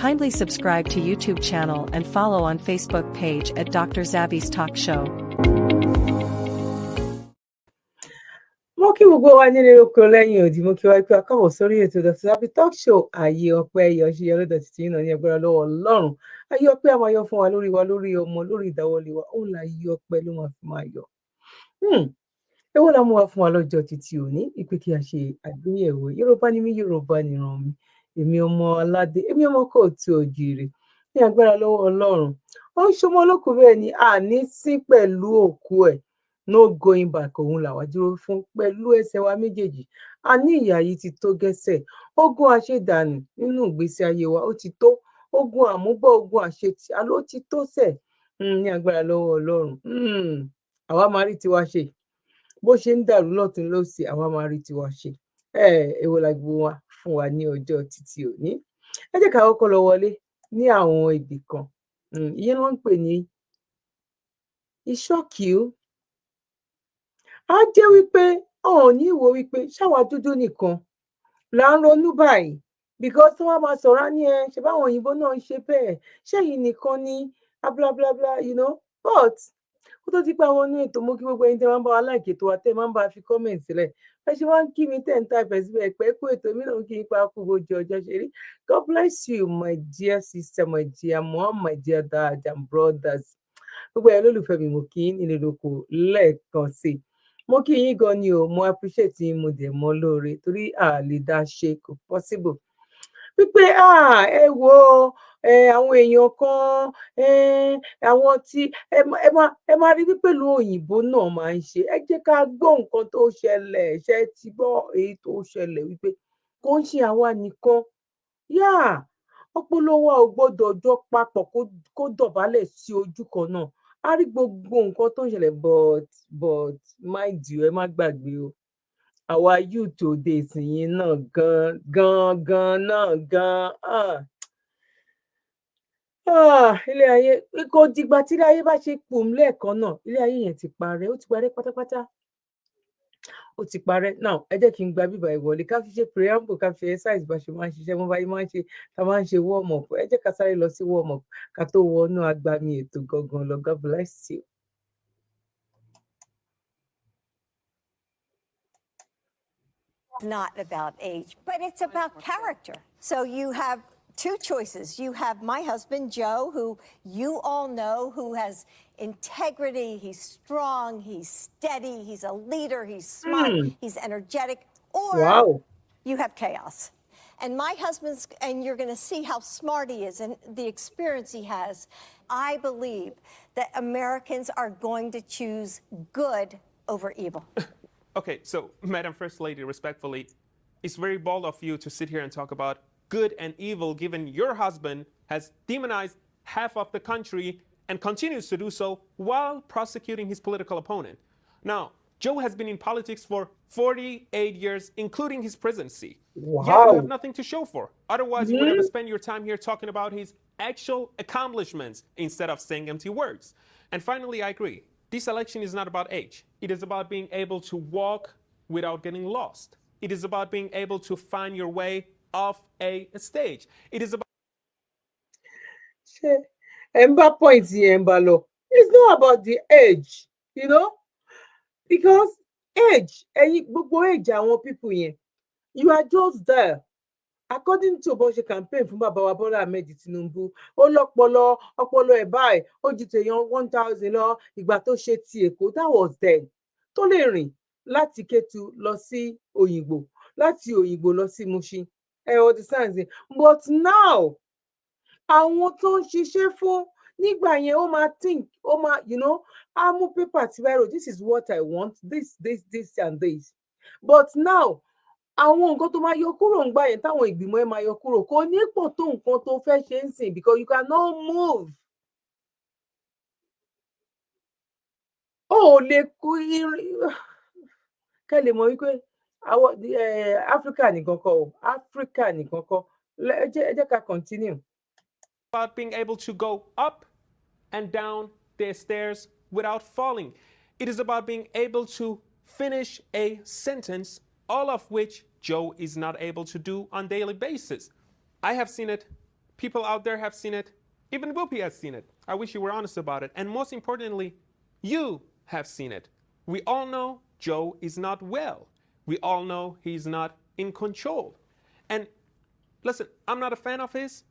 Kindly subscribe to YouTube channel and follow on Facebook page at Dr. Zabby's Talk Show. Mo kí gbogbo wa nílé oko lẹ́yìn òdì mo kí wa pé a káàbọ̀ sórí ètò Dr. Zabby Talk Show ààyè ọpẹ́ yọ ṣe yọ lọ́dọ̀ títí náà ní agbára lọ́wọ́ Ọlọ́run ààyè ọpẹ́ a máa yọ fún wa lórí ọmọ lórí ìdáwọ́lé wa òun là ààyè ọpẹ́ ló máa fi máa yọ. Èwo la mú wa fún wa lọ́jọ́ títí òní ìpè kí a ṣe àgbéyẹ̀wò Yorùbá ni mí Yorùbá nìran mi èmi ọmọ aládé èmi ọmọ kóòtù òjìrè ní agbára lọ́wọ́ Ọlọ́run ó ń ṣọmọ olókù bẹ́ẹ̀ ni àní sí pẹ̀lú òkú ẹ̀ no going back òun làwa dúró fún pẹ̀lú ẹsẹ̀ wa méjèèjì a ní ìyà yìí ti tó gẹ́sẹ̀ ogun àṣedànù nínú ìgbésí ayé wa ó ti tó ogun àmúbọ̀ ogun àṣetì àló ti tó sẹ̀ ní agbára lọ́wọ́ Ọlọ́run àwa máa rí tiwa ṣe bó ṣe ń dàrú lọ́tún lósì àwa máa rí tiwa ṣe èwo la gbogbo wa fún wa ní ọjọ́ títí òní ẹ jẹ́ ká kọ́kọ́ lọ wọlé ní àwọn ibì kan ìyẹn wọ́n ń pè ní ìṣọ́kìú á jẹ́ wípé ọ̀hún ní ìwò wípé ṣáwa dúdú nìkan là ń ronú báyìí because tí wọ́n máa sọ̀rọ̀ ní ṣe báwọn òyìnbó náà ń ṣe bẹ́ẹ̀ ṣẹ́yìn nìkan ní blablabla but kó tó ti pa àwọn inú ètò mú kí gbogbo ẹni tẹ́ máa ń bá wa láìkè tó wa tẹ́ máa ń bá a fi kọ́mẹ̀ntì sílẹ̀ ẹ ṣe wá ń kí mi tẹ́ ń type síbẹ̀ pé kó ètò mi náà kí n pa kú bójú ọjọ́ ṣe rí. God bless you my dear sister my dear mom my dear dad and brothers gbogbo ẹ̀ lólùfẹ́ mi mo kí nílé lóko lẹ́ẹ̀kan sí i mo kí yín gan ni o mo appreciate yín mo dẹ̀ mọ́ lóore torí a lè dá ṣe kò possible wípé ẹ wo àwọn èèyàn kan àwọn tí ẹ máa rí wípé ìlú òyìnbó náà máa ń ṣe ẹ jẹ́ ká gbọ́ nǹkan tó ṣẹlẹ̀ ṣe ti gbọ́ èyí tó ṣẹlẹ̀ wípé kò ń ṣe àwa nìkan ọpọlọ wa ò gbọ́dọ̀ jọ papọ̀ kó dọ̀bálẹ̀ sí ojú kan náà a rí gbogbo nǹkan tó ń ṣẹlẹ̀ but mind you ẹ má gbàgbé o àwa youth òde ìsìnyí náà ilé ayé kò dìgbà tí ilé ayé bá ṣe pòm lẹ́ẹ̀kan náà ilé ayé yẹn ti parẹ́ ó ti parẹ́ pátápátá ó ti parẹ́ now ẹ jẹ́ kí n gba bíbá ìwọlé ká fi ṣe preamble ká fi exercise bá ṣe máa ń ṣiṣẹ́ mo bá yí máa ń ṣe ká máa ń ṣe warm up ẹ jẹ́ ká sáré lọ sí warm up ká tó wọnú agbami ètò gangan lọ. God bless you. Not about age, but it's about character. So you have two choices. You have my husband, Joe, who you all know, who has integrity, he's strong, he's steady, he's a leader, he's smart, he's energetic, or you have chaos. And my husband's, and you're going to see how smart he is and the experience he has. I believe that Americans are going to choose good over evil. Okay, so Madam First Lady, respectfully, it's very bold of you to sit here and talk about good and evil given your husband has demonized half of the country and continues to do so while prosecuting his political opponent. Now, Joe has been in politics for 48 years, including his presidency. Wow. Yet you have nothing to show for. Otherwise, you would have spent your time here talking about his actual accomplishments instead of saying empty words. And finally, I agree. This election is not about age. It is about being able to walk without getting lost. It is about being able to find your way off a stage. It is about... It's not about the age, because age, gbogbo age àwọn people yẹn, you are just there. According to bó ṣe campaign fún bàbá wa Bọ́lá Ahmed Tinubu ó lọ́pọlọ ọpọlọ ẹ̀ báyìí ó ju tèèyàn 1000 lọ ìgbà tó ṣe ti Èkó that was then tó lè rìn láti Kétu lọ sí Òyìngbò láti Òyìngbò lọ sí Mushin understand but now àwọn tó ń ṣiṣẹ́ fún nígbà yẹn ó máa think ó máa á mú paper tí báyìí this is what I want this and this but now àwọn nǹkan tó máa yọ kúrò ń gbà yẹn táwọn ìgbìmọ̀ ẹ̀ máa yọ kúrò kò ní pọ̀ tó nǹkan tó fẹ́ ṣe ń sìn because you cannot move. ó lè kú kẹ́ lè mọ̀ wípé àwọn Africa nìkan kọ́ o Africa nìkan kọ́ ẹ jẹ́ ká continue. About being able to go up and down the stairs without falling. It is about being able to finish a sentence, all of which Joe is not able to do on a daily basis. I have seen it People out there have seen it. Even Whoopi has seen it. I wish you were honest about it. And most importantly, you have seen it. We all know Joe is not well. We all know he's not in control. And listen, I'm not a fan of his,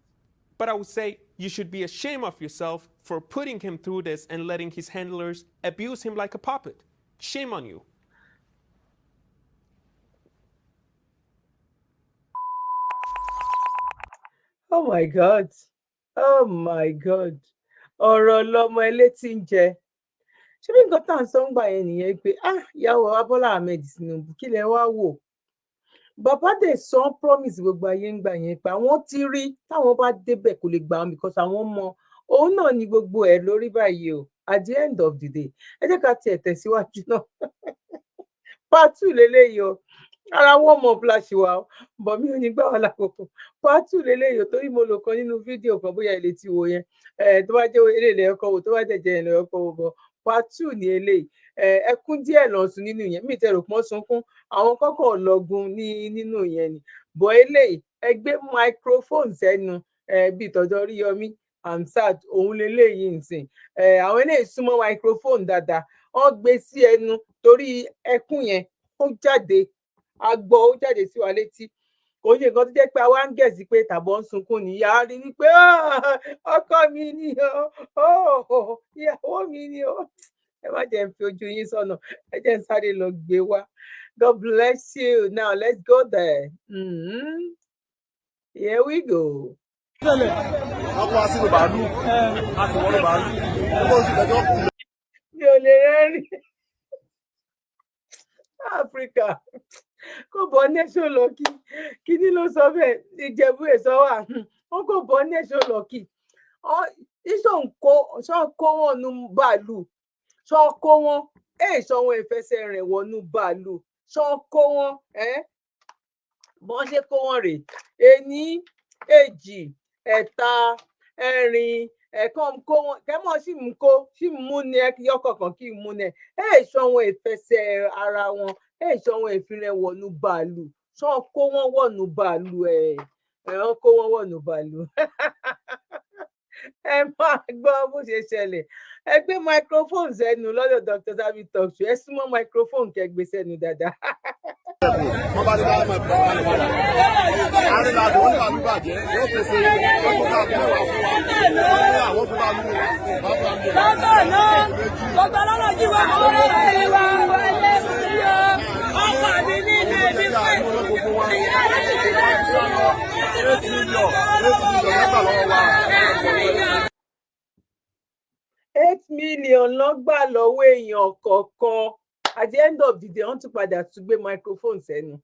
but I would say you should be ashamed of yourself for putting him through this and letting his handlers abuse him like a puppet. Shame on you. Oh my God. Oh my God. Ọ̀rọ̀ lọmọ elétí ń jẹ. Ṣé bí nǹkan tá à ń sọ ń gbà yẹn nìyẹn pé ìyàwó wa Bọ́lá Ahmed Tinubu kí lẹ wá wò? Bàbá dẹ̀ sọ promise gbogbo ayé ń gbà yẹn pé àwọn ti rí táwọn bá débẹ̀ kò lè gbà wọn because àwọn mọ òun náà ni gbogbo ẹ̀ lórí báyìí o. At the end of the day, ẹ jẹ́ ká tiẹ̀ tẹ̀síwájú náà. Part 2 leléyìí o. Ara wọn mọ flash wa o, bọ̀ mi ò ní gbà wá lákòókò. Part 2 leléyìí o, torí mo lò kan nínú fídíò kan bóyá ilé tí wo yẹn. Tó bá jẹ́ eré ilẹ̀ ọkọ̀ wò, tó bá jẹ́ ilẹ̀ ọkọ̀ wò bọ̀. Part 2 ni eléyìí. Ẹkún díẹ̀ lọ sùn nínú yẹn. Mi tẹ̀rù pọ́n sunkún. Àwọn kọ́kọ́ lọ́gun nínú yẹn ni. Bọ̀ eléyìí, ẹ gbé microphone sẹ́nu bí ìtọ́jọ́ Oríyọmí Hamzat òun leléyìí nsìn. Àwọn eléyìí súnmọ́ microphone dáadáa. Wọ́n gbé sí ẹnu torí ẹkún yẹn ó jáde. Agbọ́ ó jáde sí wa létí. Kò ṣe nǹkan tó jẹ́ pé àwa ń gẹ̀ẹ́sì pé tàbọ̀ ń sunkún ni ìyá rí wípé ọkọ mi ni o, ìyàwó mi ni o. Ẹ má jẹ́ ń fi ojú yín sọ́nà, ẹ jẹ́ ń sáré lọ gbé wá. God bless you. Now let's go there. Here we go. Mi ò lè rẹ́rìn. Áfíríkà kò bọ́ nẹ́ṣọ̀ lọ́kì kí ni ló sọ bẹ́ẹ̀ Ìjẹ̀bú èso wà wọn kò bọ́ nẹ́ṣọ̀ lọ́kì ṣọ́ kó wọn nu bàálù ṣọ́ kó wọn ṣọ́ wọn ìfẹsẹ̀ rìn wọnú bàálù ṣọ́ kó wọn bọ́n ṣe kó wọn rè ení èjì ẹ̀ta ẹ̀rin ẹ̀kan kó wọn kẹ́mọ́ sì mú ní yọkọ̀kan kí mú ní ṣọ́ wọn ìfẹsẹ̀ ara wọn ṣọ́ wọn ìfilẹ̀ wọnú bàálù ṣọ́ kó wọn wọnú bàálù wọ́n kó wọn wọnú bàálù. Ẹ máa gbọ́ bó ṣe ṣẹlẹ̀. Ẹ gbé microphone sẹ́nu lọ́dọ̀ Dr. Zabby Talk Show. Ẹ súnmọ́ microphone kẹ́ gbé sẹ́nu dáadáa. Wọ́n bá ní bá ọmọ ìpínlẹ̀ wà lọ́wọ́. Àárín àdó wọn ní wà ní bàjẹ́ yóò pèsè ọkọ̀ náà bí wà fún wa. Wọ́n ní àwọn tó bá lù wọ́n. Lọ́tọ̀ náà, lọ́tọ̀ lọ́nà jí wa kọ́ lọ́wọ́ ìwà wọlé sí ọ. Ọkọ̀ mi ní ilé mi pẹ́. Ìyá rẹ̀ ti rí ẹ̀sùn lọ. 8 million lọ́gbà lọ́wọ́ wa. 8 million lọ́gbà lọ́wọ́ èèyàn kọ̀ọ̀kan. At the end of the day, wọ́n tún padà tún gbé microphone sẹ́nu.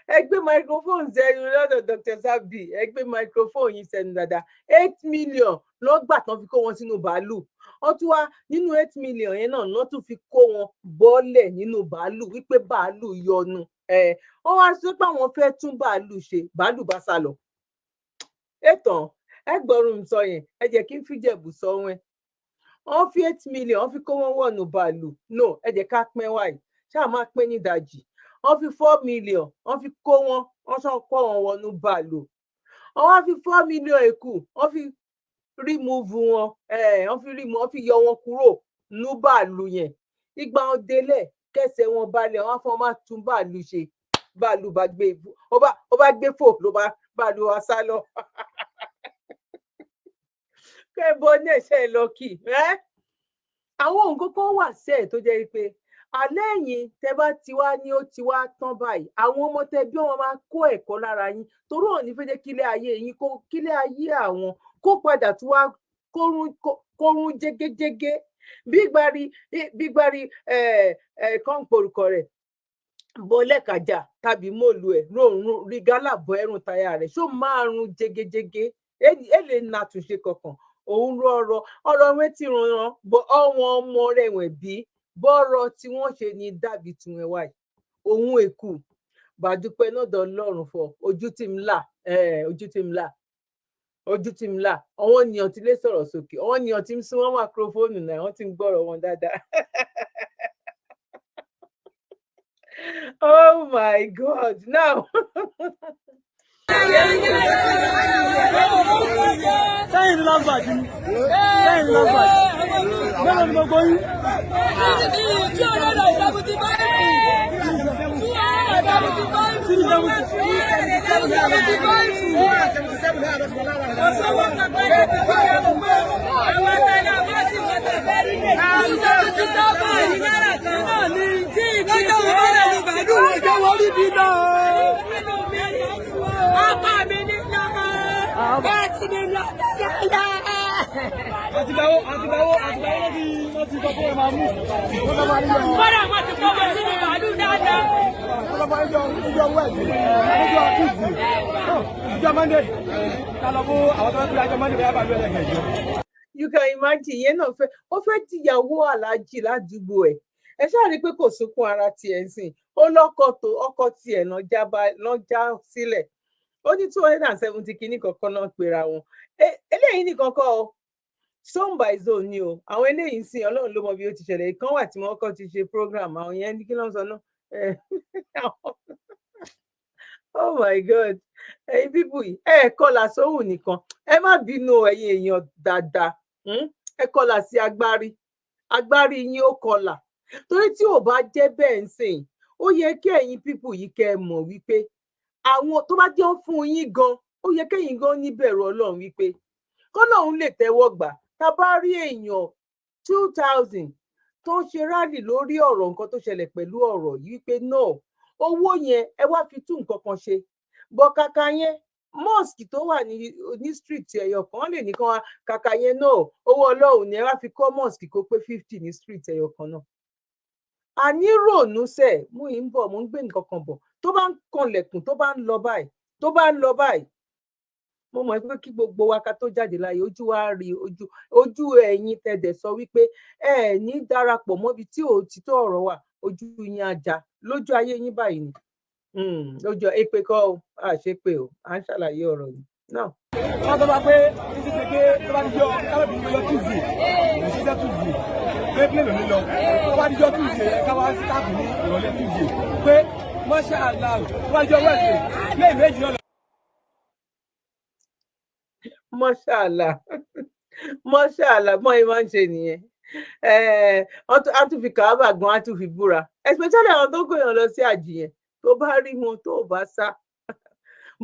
Ẹ gbé microphone sẹ́nu lọ́dọ̀ Dr. Zabby. Ẹ gbé microphone yín sẹ́nu dáadáa. 8 million lọ́gbà tán fi kó wọn sínú bàálù. Wọ́n tún wá nínú 8 million yẹn náà lọ́n tún fi kó wọn bọ́ọ̀lẹ̀ nínú bàálù wípé bàálù yọnu. Wọ́n wá sọ pé àwọn fẹ́ tún bàálù ṣe, bàálù bá sá lọ. Ètàn ẹ gbọ́rùn sọ yẹn, ẹ jẹ́ kí n fìjẹ̀bù sọ wọn. Wọ́n fi 8 million wọ́n fi kó wọn wọnú bàálù. No, ẹ jẹ́ ká pín wáyé ṣáà máa pín ní ìdajì. Wọ́n fi 4 million wọ́n fi kó wọn wọ́n sọ kó wọn wọnú bàálù. Wọ́n wá fi 4 million èkù wọ́n fi remove wọn wọ́n fi yọ wọn kúrò ní bàálù yẹn. Ìgbà wọn délẹ̀ kẹsẹ̀ wọn balẹ̀ wọ́n fọ́n máa tún bàálù ṣe. Bàálù bá gbé ó bá gbé fò ló bá bàálù wa sá lọ. Kẹ́bọ ní ẹ̀ṣẹ̀ lọ́kì. Àwọn nǹkan kan wà sẹ́ẹ̀ tó jẹ́ pé àlẹ́yìn tẹ bá ti wá ní ó ti wá tán báyìí àwọn ọmọ tẹ bí wọn máa kó ẹ̀kọ́ lára yín torí òní fẹ́ jẹ́ kílé ayé yín kílé ayé àwọn kó padà tún wá kórún jégéjégé bí gbárí kan porúkọ rẹ̀ bọ́lẹ́kàjà tàbí mòlù ẹ̀ ròrùn rí gálà bọ́ ẹ̀rùn táyà rẹ̀ ṣó máa rún jégéjégé èlé nàtúnṣe kankan òun rọrọ ọ̀rọ̀ wọn ti ràn bọ ọwọn ọmọ rẹ̀ wọn bí bọ́rọ̀ tí wọ́n ṣe ní dàbí tiwọn wáyé òun èkú bàdúpẹ́ náà dán lọ́rùn fọ ojú tí ń là àwọn ènìyàn ti lè sọ̀rọ̀ sókè àwọn ènìyàn ti ń sún wọn máikrófóònù náà wọ́n ti ń gbọ́rọ̀ wọn dáadáa. Oh my God, now. lẹ́yìn ní last batch ni lẹ́yìn ní last batch mélòó ni mo gbọ́ yín. You can imagine yẹn náà fẹ́ ó fẹ́ tìyàwó aláàjì ládùúgbò ẹ̀ ẹ ṣáà rí i pé kò sunkún ara tiẹ̀ ń sìn ó lọ́kọ tó ọkọ tiẹ̀ náà já sílẹ̀ ó ní 270 kìíní kankan náà pera wọn eléyìí nìkan kọ́ o zone by zone ni o àwọn eléyìí ń sìn ọlọ́run ló mọ bí ó ti ṣẹlẹ̀ ìkan wà tí wọ́n kọ́ ti ṣe program àwọn yẹn ní kí ló ń sọ náà oh my god ẹ̀yin bíbù yìí kọlà sóhùn nìkan ẹ má bínú ẹ̀yin èèyàn dáadáa ẹ kọlà sí agbárí yín ó kọlà torí tí ò bá jẹ́ bẹ́ẹ̀ ń sìn ó yẹ kí ẹ̀yin pípù yìí kẹ́ ẹ mọ̀ wípé àwọn tó bá jẹ́ fún yín gan ó yẹ kẹ́yin gan níbẹ̀rù Ọlọ́run wípé kọ́lọ́run lè tẹ́wọ́ gbà tá a bá rí èèyàn 2000 tó ń ṣe rálì lórí ọ̀rọ̀ nǹkan tó ṣẹlẹ̀ pẹ̀lú ọ̀rọ̀ yìí wípé no owó yẹn ẹ wá fi tún nǹkan kan ṣe bọ́ kàkà yẹn mosque tó wà ní street ẹyọ kan lè nìkan wá kàkà yẹn náà owó Ọlọ́run ni ẹ wá fi kọ́ mosque kó pé 50 ní street ẹyọ kan náà àní ròònú sẹ mú yín bọ̀ mú ń gbé nǹkan kan bọ̀ tó bá ń kanlẹ̀kùn tó bá ń lọ báyìí mo mọ̀ pé kí gbogbo wa ká tó jáde láyé ojú wa rí ojú ẹ̀yin tẹ̀dẹ̀ sọ wípé ẹ ní darapọ̀ mọ́bi tí òtítọ́ ọ̀rọ̀ wà ojú yín ajá lójú ayé yín báyìí ni lójú èpè kọ́ o àṣepè o à ń ṣàlàyé ọ̀rọ̀ yìí náà. wọ́n tó bá pé títí ṣe pé tó bá dijọ́ kábẹ́bí lọ Tuesday ìṣiṣẹ́ Tuesday pé plane ò ní lọ tó bá dijọ́ Tuesday káwá sítáàbù ní ìrọ̀lẹ́ Tuesday pé Masha Allah tó bá dijọ́ Wednesday plane méjì náà lọ. Masha Allah Masha Allah mọ́ ẹ máa ń ṣe nìyẹn á tún fi kàábà gan á tún fi búra especially àwọn tó gbèyàn lọ sí àjìyẹn tó bá rí wọn tó bá sá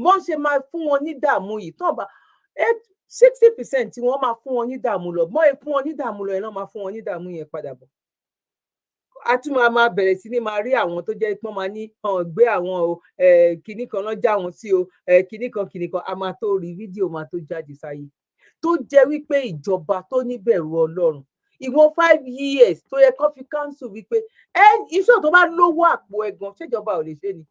wọ́n ṣe máa fún wọn ní dààmú yìí tó bá 60% tí wọ́n máa fún wọn ní dààmú lọ mọ́ ẹ fún wọn ní dààmú lọ ẹ náà máa fún wọn ní dààmú yẹn padà bọ̀ a tún máa bẹ̀rẹ̀ sí ní máa rí àwọn tó jẹ́ pọ́n máa ní gbé àwọn o kinní kan náà já wọn sí o kinní kan a máa tó rí fídíò máa tó jáde sáyé tó jẹ́ wípé ìjọba tó níbẹ̀rù Ọlọ́run ìwọ̀n 5 years tó yẹ kó fi council wípé iṣẹ́ tó bá lówó àpò ẹ̀gàn ṣèjọba ò lè ṣe ni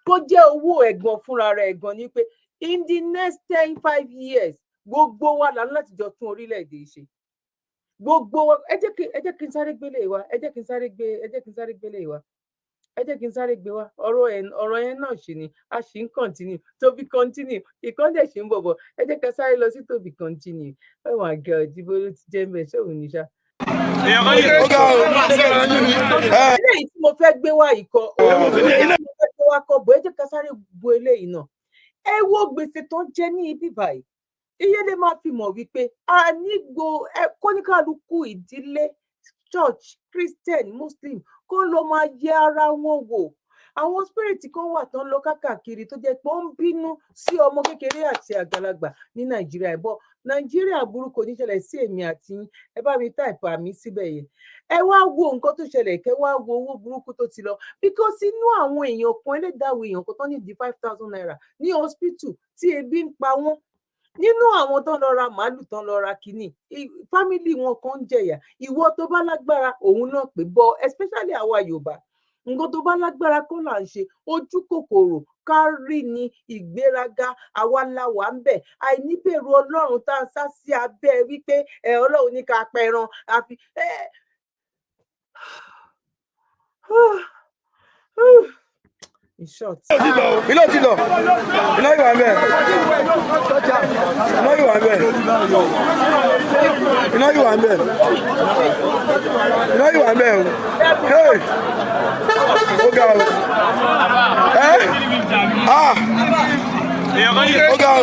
kó jẹ́ owó ẹ̀gàn fúnra rẹ̀ ẹ̀gàn ni pé in the next 5 years gbogbo wa là ń láti jọ tún orílẹ̀-èdè ṣe gbogbo ẹ jẹ́ kí n sáré gbélé wa ẹ jẹ́ kí n sáré gbé wa ọ̀rọ̀ yẹn náà ṣì ni a ṣì ń continue to be continue ìkọ́ndẹ̀ ṣì ń bọ̀bọ̀ ẹ jẹ́ ká sáré lọ sí to be continue oh my god ìbò ló ti jẹ́ mbẹ́ ṣé òun ní ṣá. eléyìí tí mo fẹ́ gbé wá yìí kọ́ bọ̀ ẹ jẹ́ ká sáré bo eléyìí náà ẹ wo gbèsè tó ń jẹ ní ibi báyìí iye lè máa fi mọ̀ wípé a nígbò kóníkàlùkù ìdílé church Christian Muslim kó lọ máa yẹ ara wọn wò àwọn spirit kan wà tán lọ káàkiri tó jẹ́ pé ó ń bínú sí ọmọ kékeré àti àgbàlagbà ní Nàìjíríà ẹbọ Nàìjíríà burúkú ní ṣẹlẹ̀ sí èmi àti yín ẹ bá mi táìpù àmì síbẹ̀ yẹn ẹ wá wo nǹkan tó ṣẹlẹ̀ kẹ wá wo owó burúkú tó ti lọ because inú àwọn èèyàn kan ẹlẹ́dàwọ̀ èèyàn kan tán ní di 5,000 naira ní hospital tí ebi ń pa wọ́n nínú àwọn tó ń lọ ra màálù tó ń lọ ra kínní fámìlì wọn kan ń jẹyà ìwọ tó bá lágbára òun náà pé bọ especially àwa Yorùbá nǹkan tó bá lágbára kó là ń ṣe ojú kòkòrò kárí ni ìgbéraga àwa la wà ń bẹ àìníbẹ̀rù Ọlọ́run tá a sá sí abẹ́ wípé Ọlọ́run ní ká pẹran àfi in short. Iná ti lọ. Iná yóò wá bẹ́ẹ̀. Iná yóò wá bẹ́ẹ̀. Iná yóò wá bẹ́ẹ̀. Iná yóò wá bẹ́ẹ̀ o. Hey! Ó ga o. Ó ga o.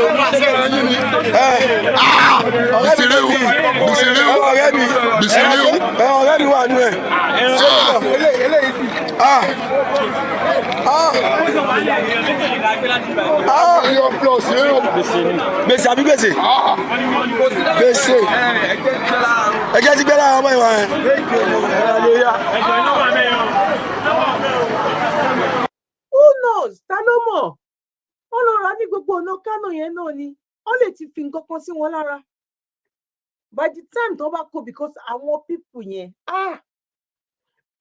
ọ̀rẹ́ mi wà nú ẹ̀. Gbèsè àbí gbèsè? Gbèsè. Ẹ̀jẹ̀ ti gbé lára ọmọ ìwà yẹn. Who knows? Ta ló mọ̀? Wọ́n lọ rà ní gbogbo ọ̀nà Kánò yẹn náà ni. Wọ́n lè ti fi nǹkan kan sí wọn lára. By the time tó bá kó because àwọn people yẹn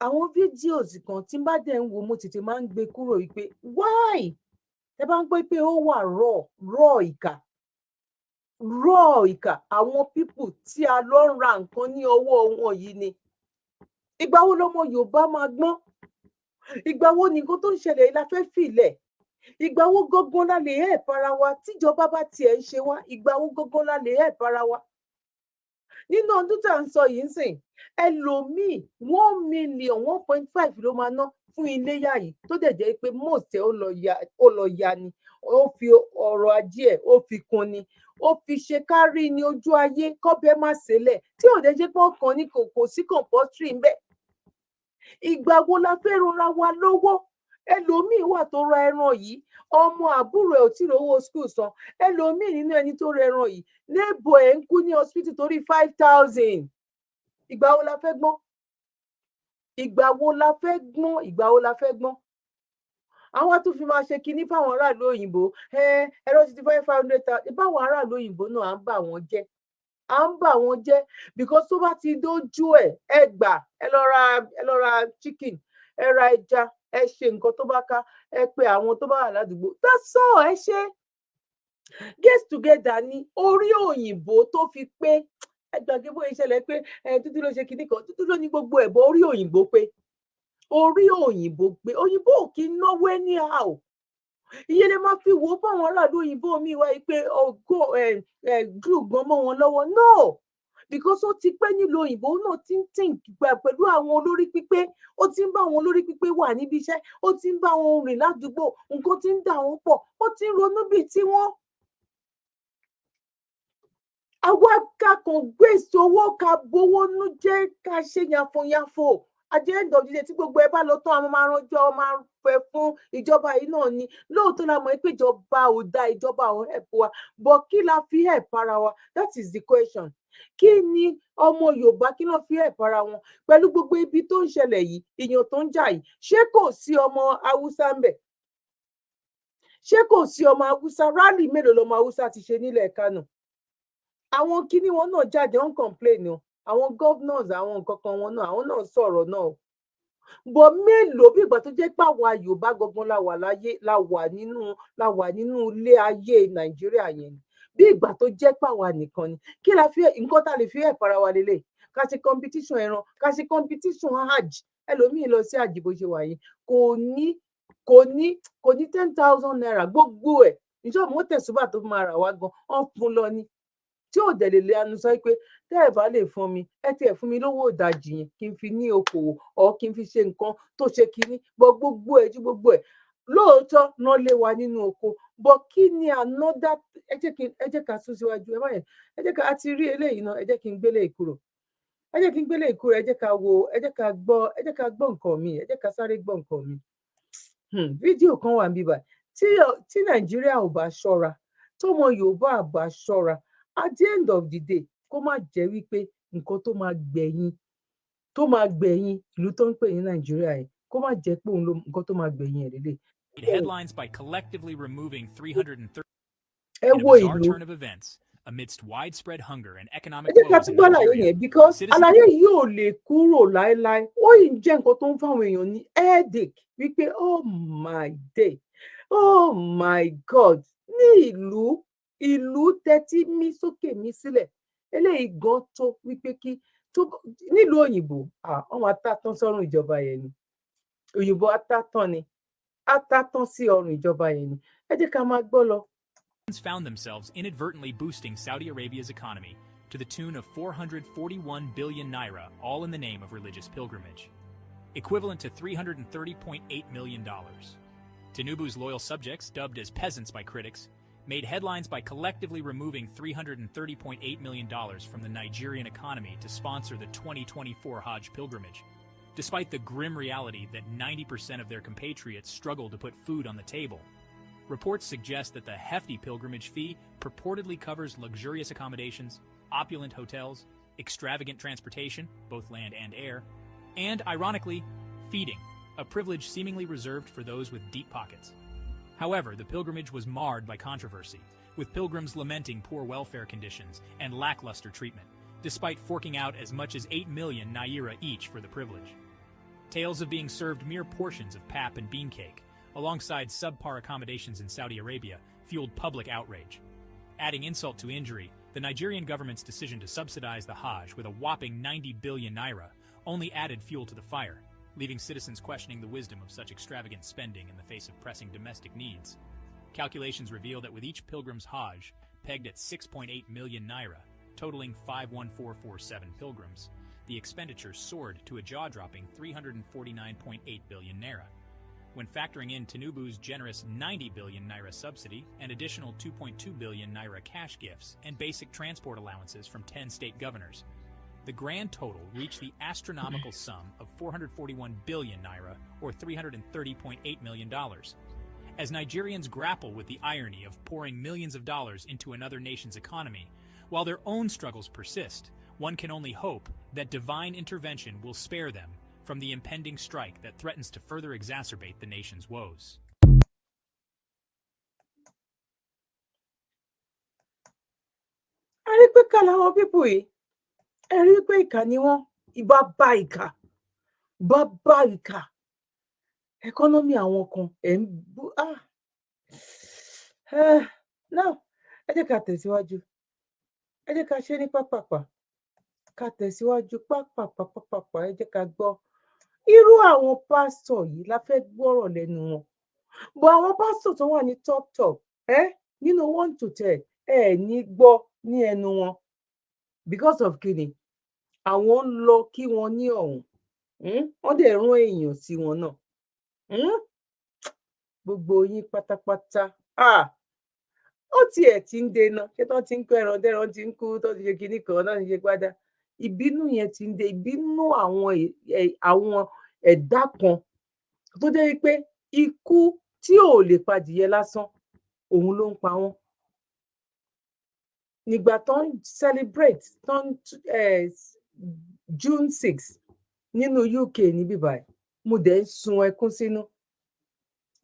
àwọn videos kan tí n bá dẹ̀ ń wo mo tètè máa ń gbé kúrò wípé why ẹ bá ń gbé pé ó wà raw ìkà àwọn people tí a lọ ń ra nǹkan ní ọwọ́ wọn yìí ni ìgbà wo lọmọ Yorùbá máa gbọ́n ìgbà wo ni nǹkan tó ń ṣẹlẹ̀ la fẹ́ fìlẹ̀ ìgbà wo gógó la lè help ara wa tíjọba bá tiẹ̀ ń ṣe wá ìgbà wo gógó la lè help ara wa nínú ọdún tá à ń sọ yìí ń sìn ẹlòmíì 1 million 1.5 ló máa ná fún iléyà yìí tó dẹ̀ jẹ́ pé most ó lọ ya ni ó fi ọrọ̀ ajé ẹ̀ ó fi kún ni ó fi ṣe kárí ní ojú ayé kọ́bẹ má ṣẹlẹ̀ tí ò dẹ̀ jẹ́ pé ọkàn ní kò sí compulsory ń bẹ̀ ìgbà wo la fẹ́ rọra wa lọ́wọ́ ẹlòmíì wà tó ra ẹran yìí ọmọ àbúrò ẹ̀ ò tí rówó school san ẹlòmíì nínú ẹni tó ra ẹran yìí lébò ẹ̀ ń kú ní hospital torí 5,000 ìgbà wo la fẹ́ gbọ́n àwọn tó fi máa ṣe kinní fáwọn aráàlú òyìnbó ẹ̀rọ ti di 500,000 báwọn aráàlú òyìnbó náà à ń bà wọ́n jẹ́ because tó bá ti dójú ẹ gbà ẹ lọ ra chicken ẹ ra ẹja ẹ ṣe nǹkan tó bá ká ẹ pé àwọn tó bá wà ládùúgbò that's all ẹ ṣe get together ní orí òyìnbó tó fi pé ẹgbàgbé bóyá ìṣẹ̀lẹ̀ pé Dúdú ló ṣe kinní kan Dúdú ló ní gbogbo ẹ̀bọ orí òyìnbó pé òyìnbó ò kí náwó anyhow iye lè máa fi wò ó fáwọn aráàlú òyìnbó mi wáyé pé glue gan mọ́ wọn lọ́wọ́ no because ó ti pẹ́ nílùú òyìnbó náà ti ń think gbà pẹ̀lú àwọn olórí pípé ó ti ń bá àwọn olórí pípé wà níbi iṣẹ́ ó ti ń bá wọn rìn ládùúgbò nǹkan ti ń dà wọ́n pọ̀ ó ti ń ronú bíi tiwọn. àwa ká kàn gbèsè owó ká bówó nú jẹ́ ká ṣe yàfòyàfò at the end of the day tí gbogbo ẹ bá lọ tán àwọn máa ránjọ́ máa fẹ́ fún ìjọba yìí náà ni lóòótọ́ la mọ̀ pé ìjọba ò dá ìjọba ò help wa but kí la fi help ara wa that is the question. Kí ni ọmọ Yorùbá kí ló fi help ara wọn pẹ̀lú gbogbo ibi tó ń ṣẹlẹ̀ yìí ìyàn tó ń jà yìí ṣé kò sí ọmọ Haúsá ń bẹ̀ ṣé kò sí ọmọ Haúsá rálì mélòó lọmọ Haúsá ti ṣe nílẹ̀ Kánò àwọn kíní wọn náà jáde wọn complain o àwọn governors àwọn nǹkan kan wọn náà àwọn náà sọ̀rọ̀ náà bọ mélòó bí ìgbà tó jẹ́ pé àwa Yorùbá gangan la wà nínú ilé ayé Nàìjíríà yẹn bí ìgbà tó jẹ́ pé àwa nìkan ni kí la fi nǹkan tá lè fi ẹ̀ para wa lélẹ̀ ká ṣe competition ẹran ká ṣe competition hajj ẹlòmíì lọ sí hajj bó ṣe wà yìí kò ní 10,000 naira gbogbo ẹ̀ ìjọba mo tẹ̀sùbà tó máa rà wá gan ọ̀n fún lọ ni tí ò dẹ̀ lè lé anu sọ pé tẹ́ ẹ̀ bá lè fún mi ẹ tiẹ̀ fún mi lówó ìdajì yẹn kí n fi ní okòwò ọ̀ kí n fi ṣe nǹkan tó ṣe kinní gbogbo ẹ̀ lóòótọ́ náà lé wa nínú oko bọ́ kí ni another ẹ jẹ́ ká sún síwájú ẹ báyẹn ẹ jẹ́ ká a ti rí eléyìí náà ẹ jẹ́ kí n gbélé ìkúrò ẹ jẹ́ ká wo ẹ jẹ́ ká gbọ́ nǹkan mi ẹ jẹ́ ká sáré gbọ́ nǹkan mi fídíò kan wà níbí báyìí tí Nàìjíríà ò bá ṣọ́ra tọmọ Yorùbá bá ṣọ́ra at the end of the day kó má jẹ́ wípé nǹkan tó máa gbẹ̀yìn ìlú tó ń pè ní Nàìjíríà yìí kó má jẹ́ pé òun ló nǹkan tó máa gbẹ̀yìn ẹ̀ lélẹ̀. Headlines by collectively removing 330 in a bizarre turn of events amidst widespread hunger and economic woes in Nigeria. Because àlàyé yìí ò lè kúrò láéláé ó yìí jẹ́ nǹkan tó ń fáwọn èèyàn ní headache wípé oh my day oh my God ní ìlú tẹ́tí mí sókè mí sílẹ̀ eléyìí gan tó wípé kí tó nílùú òyìnbó wọ́n máa tátán sọ́rùn ìjọba yẹn ni òyìnbó atátán sí ọrùn ìjọba yẹn ni ẹ jẹ́ ká máa gbọ́ lọ. Found themselves inadvertently boosting Saudi Arabia's economy to the tune of 441 billion naira, all in the name of religious pilgrimage, equivalent to $330.8 million. Tinubu's loyal subjects, dubbed as peasants by critics, made headlines by collectively removing $330.8 million from the Nigerian economy to sponsor the 2024 Hajj pilgrimage, despite the grim reality that 90% of their compatriots struggle to put food on the table. Reports suggest that the hefty pilgrimage fee purportedly covers luxurious accommodations, opulent hotels, extravagant transportation, both land and air, and, ironically, feeding, a privilege seemingly reserved for those with deep pockets. However, the pilgrimage was marred by controversy, with pilgrims lamenting poor welfare conditions and lackluster treatment, despite forking out as much as 8 million naira each for the privilege. Tales of being served mere portions of pap and bean cake, alongside subpar accommodations in Saudi Arabia, fueled public outrage. Adding insult to injury, the Nigerian government's decision to subsidize the Hajj with a whopping 90 billion naira only added fuel to the fire, leaving citizens questioning the wisdom of such extravagant spending in the face of pressing domestic needs. Calculations reveal that with each pilgrim's Hajj, pegged at 6.8 million naira, totaling 51447 pilgrims, the expenditure soared to a jaw-dropping 349.8 billion naira. When factoring in Tinubu's generous 90 billion naira subsidy and additional 2.2 billion naira cash gifts and basic transport allowances from 10 state governors, the grand total reached the astronomical sum of 441 billion naira, or $330.8 million. As Nigerians grapple with the irony of pouring millions of dollars into another nation's economy, while their own struggles persist, one can only hope that divine intervention will spare them from the impending strike that threatens to further exacerbate the nation's woes. a rí pé ká làwọn pípù yìí ẹ rí pé ìkà ni wọ́n ìbá bá ìkà ẹkọ́nọ́mì àwọn kan ẹ̀ ń bú now ẹ jẹ́ ká tẹ̀síwájú ẹ jẹ́ ká ṣe ní pápápá ká tẹ̀síwájú pápápá ẹ jẹ́ ká gbọ́ irú àwọn pásítọ̀ yìí la fẹ́ gbọ́rọ̀ lẹ́nu wọn bọ̀ àwọn pásítọ̀ tó wà ní top nínú 1 to 10 ẹ ní gbọ́ ní ẹnu wọn because of kíni àwọn ń lọ kí wọn ní ọ̀hún wọ́n dẹ̀ rán èèyàn sí wọn náà gbogbo yín pátápátá ó tiẹ̀ ti ń dènà ṣé tó ti ń kó ẹran dẹ́ran ti ń kú tó ti ṣe kinní kan náà ti ṣe gbádá ìbínú yẹn ti ń dé ìbínú àwọn ẹ̀dá kan tó jẹ́ pé ikú tí ò lè padìyẹ lásán òun ló ń pa wọ́n nígbà tó ń celebrate tó ń June 6 nínú UK níbí báyìí mo dẹ̀ ń sun ẹkún sínú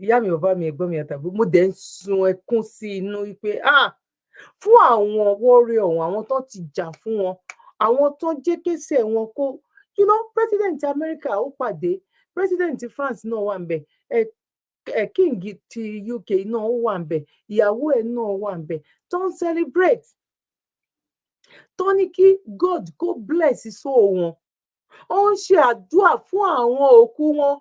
ìyá mi bàbá mi ẹ̀gbọ́n mi àtàbí mo dẹ̀ ń sun ẹkún sí inú wípé fún àwọn wọ́ọ̀rẹ́ ọ̀hún àwọn tó ti jà fún wọn àwọn tó jẹ́ kéṣẹ̀ wọn kó president America ó pàdé president France náà wà ń bẹ̀ king ti UK náà ó wà ń bẹ̀ ìyàwó ẹ̀ náà wà ń bẹ̀ tó ń celebrate tó ní kí God kó bless soul wọn ó ń ṣe àdúrà fún àwọn òkú wọn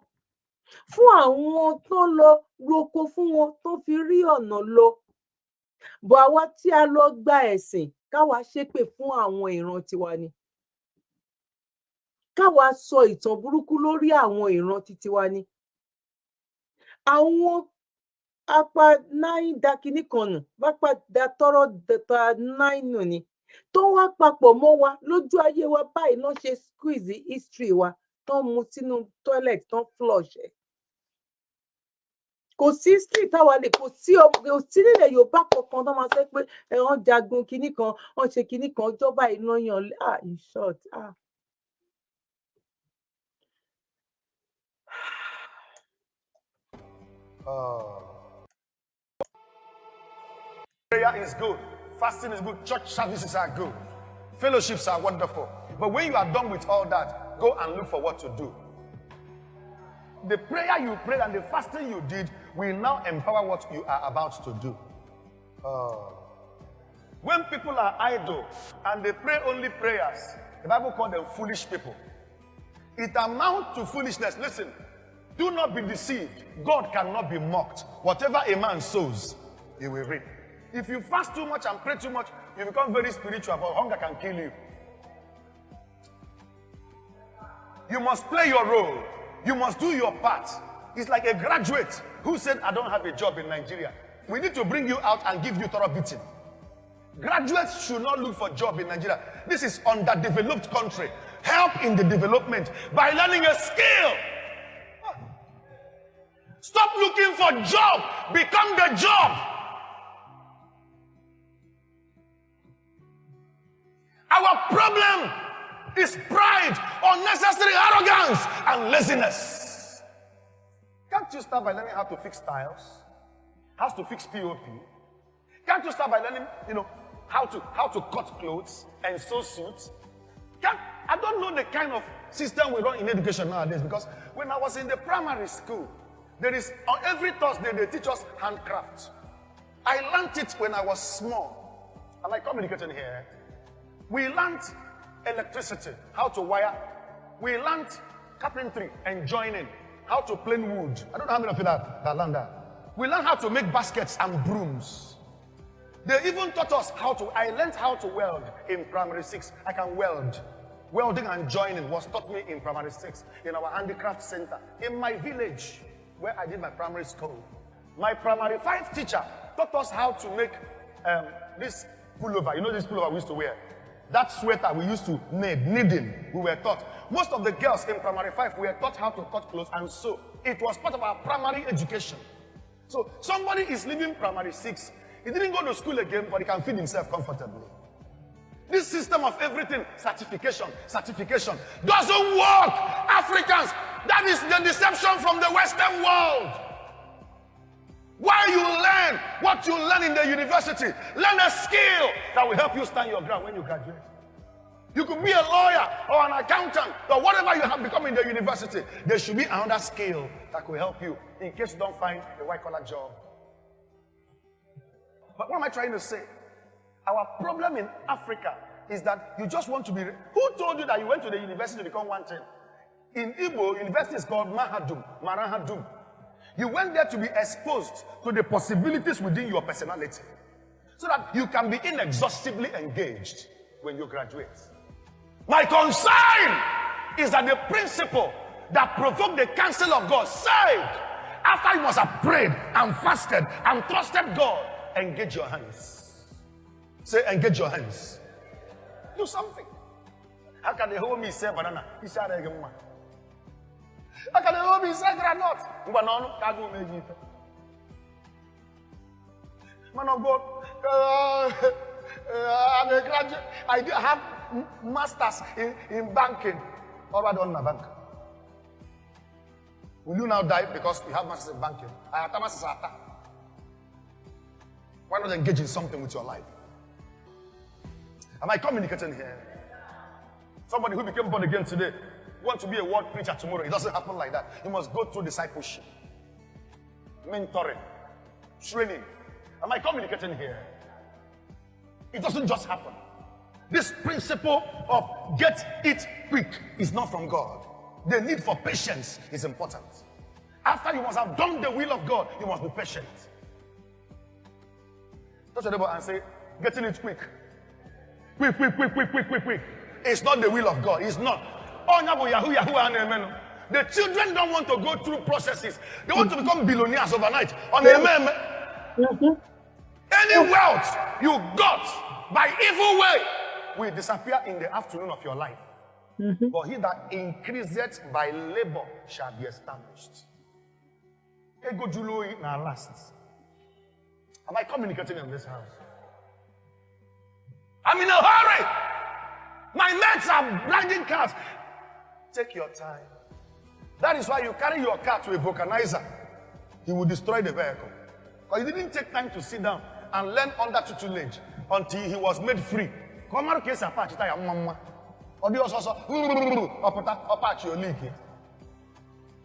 fún àwọn tó lọ roko fún wọn tó fi rí ọ̀nà lọ bọ̀ àwa tí a lọ gba ẹ̀sìn káwa ṣépè fún àwọn ìran tiwa ni káwa sọ ìtàn burúkú lórí àwọn ìran tiwa ni àwọn apá 9 dákíní kan nù pápá tọrọ dẹta 9 nù ni tó wá papọ̀ mọ́ wa lójú ayé wa báyìí lọ́n ṣe squeeze history wa tó ń mu sínú toilet tó ń flush ẹ̀ kò sí street táwa lè kò sí nílẹ̀ Yorùbá kankan tó máa sọ pé wọ́n jagun kinní kan wọ́n ṣe kinní kan ọjọ́ báyìí náà yàn in short Prayer is good. Fasting is good. Church services are good. Fellowships are wonderful. But when you are done with all that, go and look for what to do. The prayer you prayed and the fasting you did will now empower what you are about to do. When people are idle and they pray only prayers, the Bible calls them foolish people. It amounts to foolishness. Listen, do not be deceived. God cannot be mocked. Whatever a man sows, he will reap. If you fast too much and pray too much, you become very spiritual, but hunger can kill you. You must play your role. You must do your part. It's like a graduate who said, I don't have a job in Nigeria. We need to bring you out and give you thorough beating. Graduates should not look for a job in Nigeria. This is underdeveloped country. Help in the development by learning a skill. Stop looking for job. Become the job. Our problem is pride, unnecessary arrogance, and laziness. Can't you start by learning how to fix tiles? How to fix POP? Can't you start by learning, how to cut clothes and sew suits? I don't know the kind of system we run in education nowadays, because when I was in the primary school, there is, on every Thursday, they teach us handcraft. I learned it when I was small. Am I communicating here? We learned electricity, how to wire. We learned carpentry and joining, how to plane wood. I don't know how many of you that learned that. We learned how to make baskets and brooms. They even taught us I learned how to weld in primary 6. I can weld. Welding and joining was taught me in primary 6 in our handicraft center in my village where I did my primary school. My primary 5 teacher taught us how to make this pullover. You know this pullover we used to wear? That sweater we used to kneading, we were taught. Most of the girls in primary 5 were taught how to cut clothes and sew. It was part of our primary education. So somebody is leaving primary 6. He didn't go to school again, but he can feed himself comfortably. This system of everything, certification, doesn't work. Africans, that is the deception from the Western world. While you learn what you learn in the university, learn a skill that will help you stand your ground when you graduate. You could be a lawyer or an accountant or whatever you have become in the university. There should be another skill that will help you in case you don't find a white-collar job. But what am I trying to say? Our problem in Africa is that you just want to be... Who told you that you went to the university to become one thing? In Igbo, university is called Marahadum. You went there to be exposed to the possibilities within your personality so that you can be inexhaustibly engaged when you graduate. My concern is that the principle that provoked the counsel of God saved after you must have prayed and fasted and trusted God. Engage your hands. Say, engage your hands. Do something. How can the homie say banana? He said, how can the homie say granite? Man of God, I'm a graduate. I have masters in banking. Already on my bank. Will you now die because you have masters in banking? I have masters at that. Why not engage in something with your life? Am I communicating here? Somebody who became born again today wants to be a word preacher tomorrow. It doesn't happen like that. You must go through discipleship, mentoring, training. Am I communicating here? It doesn't just happen. This principle of get it quick is not from God. The need for patience is important. After you must have done the will of God, you must be patient. Touch your neighbor and say, getting it quick. Quick. It's not the will of God. It's not. The children don't want to go through processes. They want to become billionaires overnight. Any wealth you got by evil way will disappear in the afternoon of your life. But he that increaseth by labor shall be established. Ego Juloi na lasts. Am I communicating in this house? I'm in a hurry. My mates are blinding cars. Take your time. That is why you carry your car to a vulcanizer. He will destroy the vehicle. Because he didn't take time to sit down and learn under tutelage until he was made free.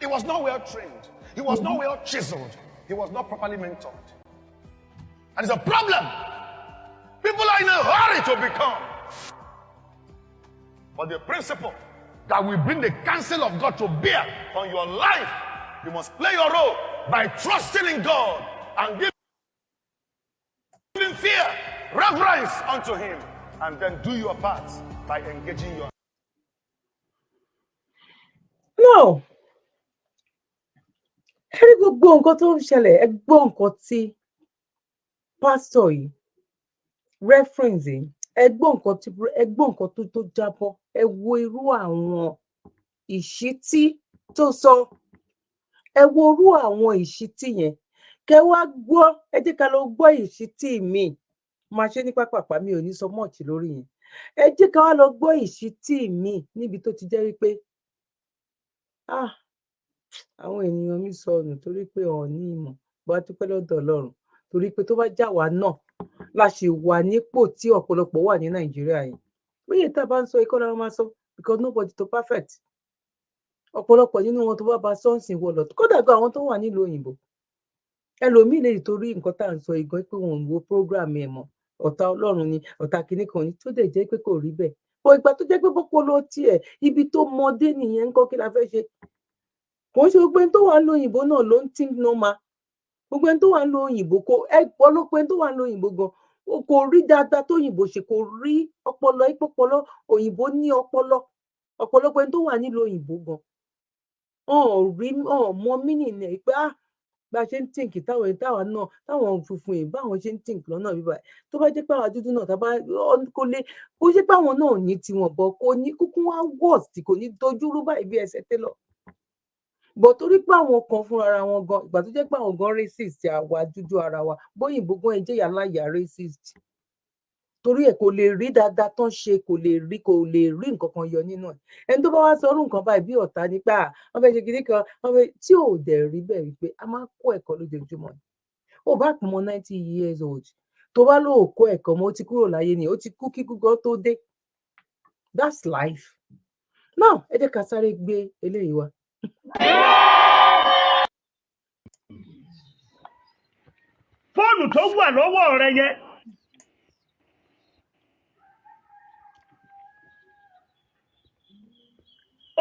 He was not well trained. He was not well chiseled. He was not properly mentored. And it's a problem. People are in a hurry to become. But the principle that will bring the counsel of God to bear on your life, you must play your role by trusting in God and giving fear, reverence unto Him, and then do your part by engaging your. No. Ẹ rí gbogbo nǹkan tó ń ṣẹlẹ̀, ẹ gbọ́ nǹkan tí pásítọ̀ yìí reference yìí ẹ gbọ́ nǹkan tó jábọ́, ẹ wo irú àwọn ìṣítí tó sọ, ẹ wo irú àwọn ìṣítí yẹn, kẹ wá gbọ́, ẹ jẹ́ ká lọ gbọ́ ìṣítí mi, máa ṣe ní pápápá, mi ò ní sọ mọ́ọ̀tì lórí yẹn. Ẹ jẹ́ ká wá lọ gbọ́ ìṣítí mi níbi tó ti jẹ́ wípé àwọn ènìyàn mi sọnù torí pé wọn ò ní ìmọ̀, bá dúpẹ́ lọ́dọ̀ Ọlọ́run, torí pé tó bá já wa náà la ṣe wà nípò tí ọ̀pọ̀lọpọ̀ wà ní Nàìjíríà yìí. Bóyá tá a bá ń sọ ikọ́ la máa sọ, because nobody to perfect. Ọ̀pọ̀lọpọ̀ nínú wọn tó bá sọ́ọ̀sì wọlọ̀, kódà gan àwọn tó wà nílùú òyìnbó, ẹlòmíì lè torí nǹkan tá à ń sọ ìgan pé wọn ò wo program ẹ̀ mọ́, ọ̀tá Ọlọ́run ni, ọ̀tá kinní kan ni, tó dẹ̀ jẹ́ pé kò rí bẹ́ẹ̀. Bó ìgbà tó jẹ́ pé bọ́pọlọ tiẹ̀ ibi tó mọdé nìyẹn ń kọ́, kí la fẹ́ ṣe? Kò ń ṣe gbogbo ẹni tó wà ní òyìnbó náà ló ń think normal. Gbogbo ẹni tó wà ní òyìnbó ọ̀pọ̀lọpọ̀ ẹni tó wà ní òyìnbó gan kò rí dáadáa tó òyìnbó ṣe, kò rí ọpọlọ ìpọpọlọ òyìnbó ní ọpọlọ. Ọ̀pọ̀lọpọ̀ ẹni tó wà nílùú òyìnbó gan mọ meaning ẹ̀ pé bá a ṣe ń think táwọn funfun yìí báwọn ṣe ń think lọ́nà bíbá ẹ̀, tó bá jẹ́ pé àwọn dúdú náà kó jẹ́ pé àwọn náà ní tiwọn bọ̀, kò ní kúkú wá worst, kò ní dojúrú báyìí bí ẹsẹ̀ télọ̀. Bọ̀ torí pé àwọn kan fún ara wọn gan, ìgbà tó jẹ́ pé àwọn gan racist àwa dúdú ara wa, bóyìnbó gan ẹ jẹ́ ìyá láyà racist, torí ẹ̀ kò lè rí dáadáa tán ṣe, kò lè rí nǹkan kan yọ nínú ẹ̀. Ẹni tó bá wá sọrú nǹkan báyìí bí ọ̀tá nípa wọ́n fẹ́ ṣe kinní kan, tí ò dẹ̀ rí bẹ́ẹ̀ wípé a máa kó ẹ̀kọ́ lójoojúmọ́ ni. Ó bá pọ̀ mọ́ 90 years old, tó bá lóò kó ẹ̀kọ́ mọ́, ó ti kúrò láyé ni, ó ti kú kíkú gan tó dé. That's life. Now ẹ jẹ́ ká sáré gbé eléyìí wá. Fóònù tó wà lọ́wọ́ rẹ yẹn,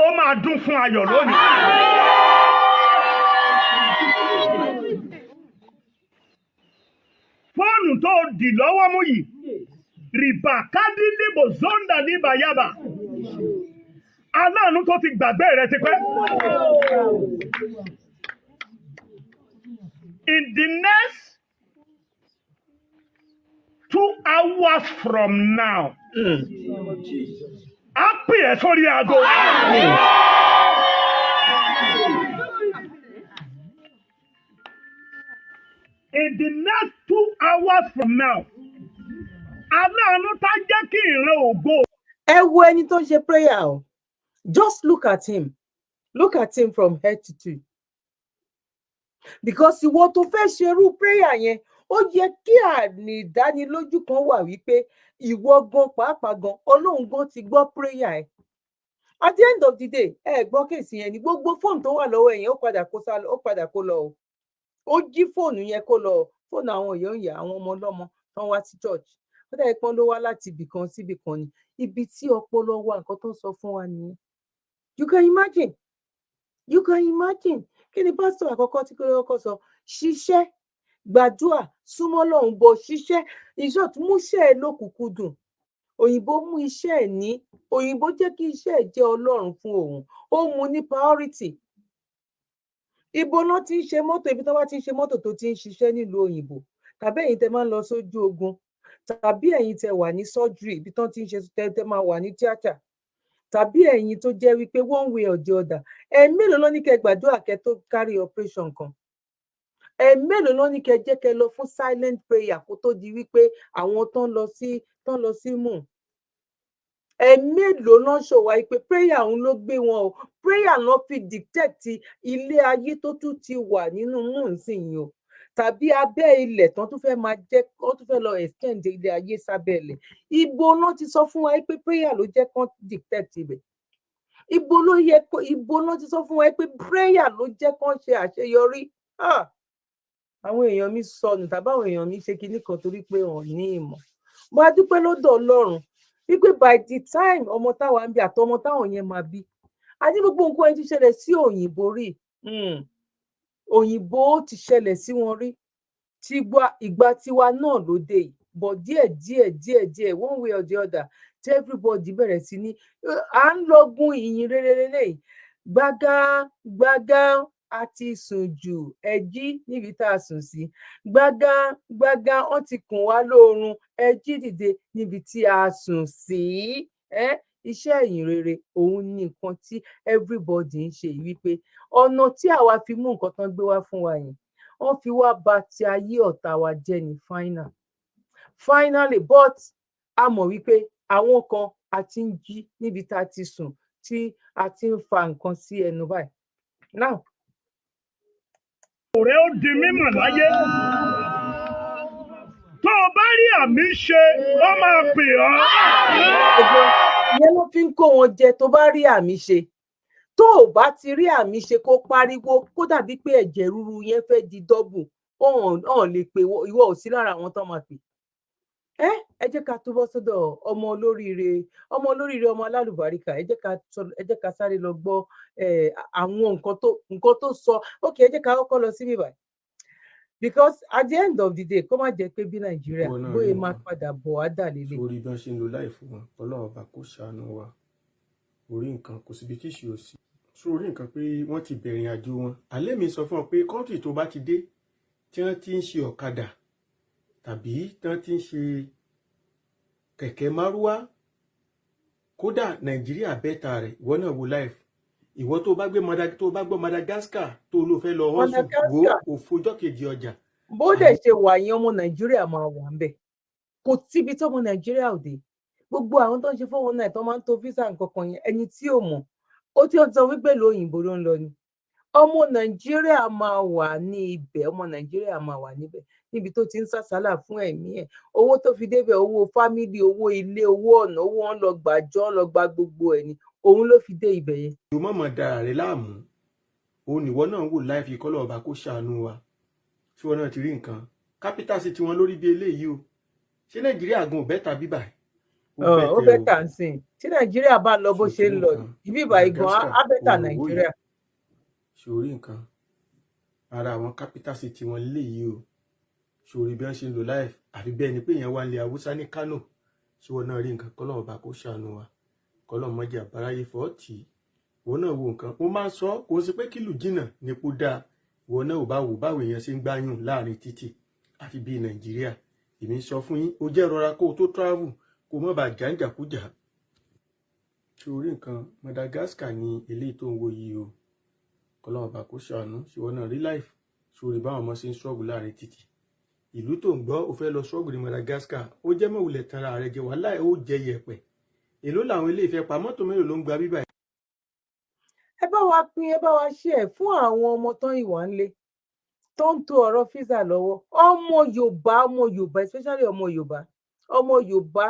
ó máa dún fún ayọ̀ lónìí. Fóònù tó dì lọ́wọ́ mú yìí, rìbà kádìlíbò zonda níbà yábà, aláàánú tó ti gbàgbé rẹ ti pẹ́. In the next 2 hours from now, á pè ẹ́ sórí aago. In the next 2 hours from now, aláàánú tá jẹ́ kí ìran ògo. Ẹ wo ẹni tó ń ṣe prayer o. Just look at him. Look at him from head to toe. Because ìwọ tó fẹ́ ṣerú prayer yẹn, ó yẹ kí ìdánilójú kan wà wípé ìwọ gan pàápàá gan Ọlọ́run gan ti gbọ́ prayer ẹ. At the end of the day, ẹ gbọ́ kéèsì yẹn ni gbogbo fóònù tó wà lọ́wọ́ yẹn ó padà kó lọ o. Ó jí fóònù yẹn kó lọ, fóònù àwọn èèyàn ìyá àwọn ọmọ ọlọ́mọ tán wá sí church. Ó dà pọ́n ló wá láti ibì kan sí ibì kan ni. Ibi tí ọpọlọ wà nǹkan tó ń sọ fún wa nìyẹn. You can imagine. Kí ni pásítọ̀ àkọ́kọ́ tí kọ́kọ́ sọ? Ṣiṣẹ́, gbàdúrà, súnmọ́ Ọlọ́run, bọ̀ ṣiṣẹ́, múṣẹ́ ẹ lókùnkúndùn. Òyìnbó mú iṣẹ́ ẹ̀ ní, òyìnbó jẹ́ kí iṣẹ́ ẹ̀ jẹ́ Ọlọ́run fún òun. Ó mú ní priority. Ibo náà ti ń ṣe mọ́tò, ibi tó bá ti ń ṣe mọ́tò tó ti ń ṣiṣẹ́ nílùú òyìnbó, tàbí ẹ̀yin tẹ máa ń lọ sójú ogun, tàbí ẹ̀yin tẹ wà ní surgery, ibi tán ti ń ṣe tẹ máa wà ní tíátà, tàbí ẹ̀yin tó jẹ́ wípé one way or the other, mélòó ló ní kẹ́ gbàdúrà kẹ́ tó carry operation kan? Mélòó ló ní kẹ́ jẹ́ kẹ́ lọ fún silent prayer kó tó di wípé àwọn tán lọ sí mù? Mélòó ló ń ṣòwò pé prayer òun ló gbé wọn o? Prayer ló fi dictate ilé ayé tó tún ti wà nínú mù nísìnyí o, tàbí abẹ́ ilẹ̀ tán tún fẹ́ máa jẹ́, wọ́n tún fẹ́ lọ extend ilé ayé sábẹ́ ilẹ̀. Ibo náà ti sọ fún wa pé prayer ló jẹ́ kán dictate ibẹ̀. Ibo náà ti sọ fún wa pé prayer ló jẹ́ kán ṣe àṣeyọrí. Àwọn èèyàn mi sọnù tàbí àwọn èèyàn mi ṣe kinní kan torí pé wọn ní ìmọ̀. Mo á dúpẹ́ lọ́dọ̀ Ọlọ́run wípé by the time ọmọ táwa ń bí àtọmọ táwọn yẹn máa bí, a ní gbogbo nǹkan ti ṣẹlẹ̀ sí òyìnbó rí. Òyìnbó ti ṣẹlẹ̀ sí wọn rí. Ìgbà tiwa náà ló dé yìí, but díẹ̀ one way or the other, tí everybody bẹ̀rẹ̀ sí ní à ń lọ́gùn ìyìn rere lélẹ́yìí. Gbágá a ti sùn jù ẹ jí níbi tá a sùn sí gbágá wọ́n ti kùn wá lóorun ẹ jí dìde níbi tí a sùn sí iṣẹ́ ìyìn rere òun ni nǹkan tí everybody ń ṣe yìí wípé ọ̀nà tí àwa fi mú nǹkan tán gbé wá fún wa yẹn wọ́n fi wá bà ti ayé ọ̀tá wa jẹ́ ní finally but a mọ̀ wípé àwọn kan a ti ń jí níbi tá a ti sùn tí a ti ń fa nǹkan sí ẹnu báyìí now. ọ̀rẹ́ ó di mímọ̀ láyé tó o bá rí àmì ṣe ó máa pè ọ́. ìyẹn ló fi ń kó wọn jẹ tó bá rí àmì ṣe tó o bá ti rí àmì ṣe kó pariwo kó dàbí pé ẹ̀jẹ̀ ríru yẹn fẹ́ di dọ́bù ọ̀hún lè pè ìwọ ò sí lára àwọn tó máa pè. ẹ jẹ́ ká túbọ̀ sọ́dọ̀ ọmọ olóríire ọmọ alálùbáríkà ẹ jẹ́ ká sáré lọ gbọ́ àwọn nǹkan tó sọ ok ẹ jẹ́ ká kọ́kọ́ lọ síbí báyìí because at the end of the day kó má jẹ́ pé bí nàìjíríà bóyá máa padà bọ̀ wá dà lélẹ̀. sórí bí wọ́n ṣe ń lo láì fún wọn ọlọ́run ọba kó ṣàánú wa orí nǹkan kò síbi tí ìṣe ò sí sórí nǹkan pé wọ́n ti bẹ̀rẹ̀ àjò wọn alẹ́ mi sọ fún ọ pé kọ́ńtì tó bá ti dé tí wọ́n ti ń ṣe ọ̀kadà tàbí tí wọ́n ti ń ṣe kẹ̀kẹ́ márúwá kódà nàìjíríà bẹ́ta rẹ̀ ìwọ náà wo life ìwọ tó bá gbọ́ Madagascar tó ló fẹ́ lọ hustle wo òfojọ́ kejì ọjà. bó dẹ̀ ṣe wà yẹn ọmọ nàìjíríà máa wà ń bẹ̀ kò síbi tí ọmọ nàìjíríà ò dé gbogbo àwọn tó ń ṣe fọwọ́ náà tó máa ń to visa nǹkan kan yẹn ẹni tí ò mọ̀ ó tí ó sọ wípé ìlú òyìnbó ló ń lọ ni ọmọ nàìjíríà máa wà ní ibẹ̀ ọmọ nàìjíríà máa wà níbẹ̀ níbi tó ti ń sàsálà fún ẹ̀mí ẹ̀ owó tó fi débẹ̀ owó fámílì owó ilé owó ọ̀nà owó wọn lọ gbàjọ́ lọ gba gbogbo ẹ̀ ni òun ló fi dé ibẹ̀ yẹn. ìlú mọ̀mọ́ dára rẹ̀ láàmú òun nìwọ náà wò láìfi kọ́lọ̀ ọba kó ṣàánú wa tí wọn náà ti rí nǹkan kápítà sí tiwọn lórí bí eléyìí o ṣé nàìjíríà gan ò bẹ́tà bíbà ó bẹ́tà ń sìn tí nàìjíríà bá lọ bó ṣe ń lọ ibi ìbàyí gan á bẹ́tà nàìjíríà. ṣòrí nǹkan ara àwọn kápítà sí tiwọn léyìí o ṣòrí bí wọ́n ṣe ń lò láì àfi bẹ́ẹ̀ ni pé èèyàn wá ilẹ̀ haúsá ní kánò ṣé wọn náà rí nǹkan kọ́lọ̀ ọba kó ṣàánú wa kọ́lọ̀ mọ́jà báráyé fọ́ọ̀tì wọn náà wo nǹkan mo máa ń sọ kò sí pé kílù jìnnà nípò dáa wọn náà ò bá wò báwo èèyàn ṣe ń gbáyùn láàrin títì àfi bíi nàìjíríà èmi sọ fún yín ó jẹ́ rọra kó o tó travel kó o má bàa jàǹjàkújà ṣòrí nǹkan Madagascar ni eléyìí tó ń wo yìí o kọ́lọ̀ ọba kó ṣàánú ṣé wọn náà rí life ṣòrí báwọn ọmọ ṣe ń ṣọ́ọ̀bù láàrin títì ìlú tó ń gbọ́ ó fẹ́ lọ ṣọ́ọ̀bù ní Madagascar ó jẹ́ mọ̀wulẹ̀ tanra rẹ̀ jẹ wàhálà ó jẹ yẹ̀pẹ̀ èló làwọn ilé ìfẹ́ pa mọ́tò mélòó ló ń gba bíbá. ẹ bá wa pín ẹ bá wa ṣe ẹ fún àwọn ọmọ tán ìwà ńlẹ tó ń to ọ̀rọ̀ físà lọ́wọ́ ọmọ Yorùbá especially ọmọ Yorùbá